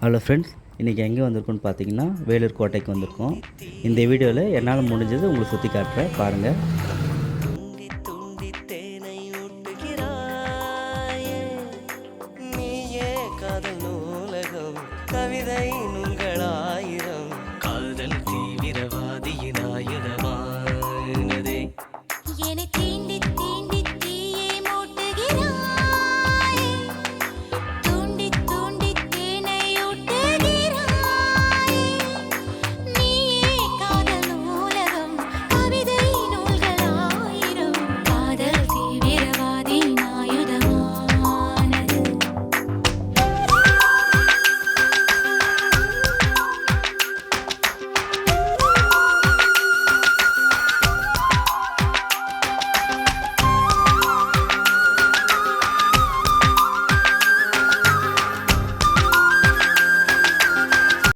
Hello friends, இன்றைக்கி எங்கே வந்திருக்கோன்னு பார்த்தீங்கன்னா வேலூர் கோட்டைக்கு வந்திருக்கோம். இந்த வீடியோவில் என்னால் முடிஞ்சது உங்களுக்கு சுற்றி காட்டுறேன், பாருங்கள். துண்டி துண்டி தேனை ஊட்டுகிறாயே, நீயே காதல் நூலகம் கவிதை